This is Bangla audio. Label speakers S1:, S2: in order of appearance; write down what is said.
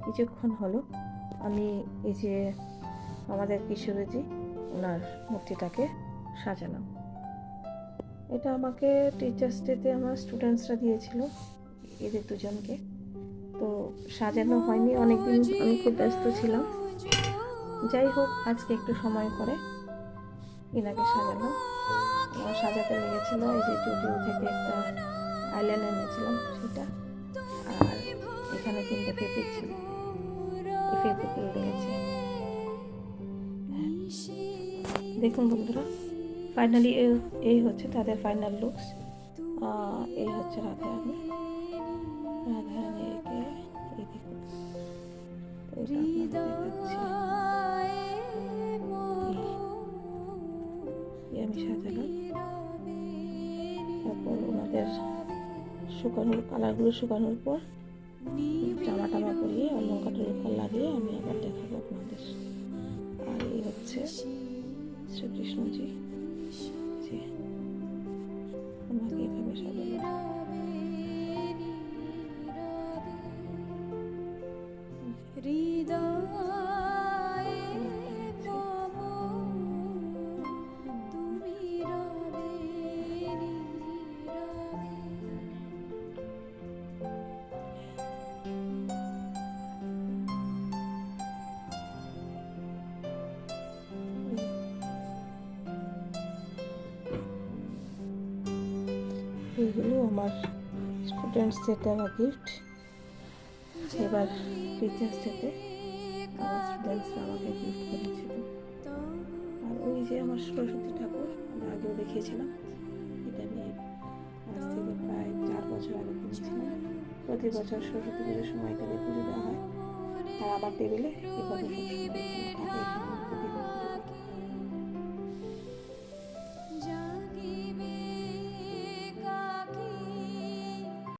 S1: কিছুক্ষণ হলো আমি এই যে আমাদের কিশোরীজি ওনার মূর্তিটাকে সাজালাম। এটা আমাকে টিচার্স ডেতে আমার স্টুডেন্টসরা দিয়েছিল, এদের দুজনকে। তো সাজানো হয়নি, অনেকদিন আমি খুব ব্যস্ত ছিলাম। যাই হোক, আজকে একটু সময় করে এনাকে সাজালাম। আমার সাজাতে লেগেছিল এই যে জুডিও থেকে একটা আইল্যান্ড এনেছিলাম সেটা, আর এখানে 3টে ফেব্রিক ছিল, এই ফেব্রিকগুলো লেগেছে। দেখুন বন্ধুরা, ফাইনালি এই হচ্ছে তাদের ফাইনাল লুকস। এই হচ্ছে রাধারানী। রাধারানীকে এই দেখুন, এটা আপনাদের দেখাচ্ছি। আমি সাজালাম, তারপর ওনাদের শুকানোর কালারগুলো শুকানোর পর জামা টামা পরিয়ে অলঙ্কারের উপর লাগিয়ে আমি আবার দেখাবো আপনাদের। আর এই হচ্ছে শ্রীকৃষ্ণজি, যে আমাকে এভাবে সাজালো। এইগুলো আমার স্টুডেন্টসদের দেওয়া গিফট। এবার টিচার্স ডেতে আমার স্টুডেন্টসরা আমাকে গিফট করেছিল। আর ওই যে আমার সরস্বতী ঠাকুর, আমি আগেও দেখিয়েছিলাম, এটা নিয়ে আজ থেকে প্রায় 4 বছর আগে কিনেছিলাম। প্রতি বছর সরস্বতী পুজোর সময় এটাকে পুজো দেওয়া হয়। আর আমার টেবিলে এভাবে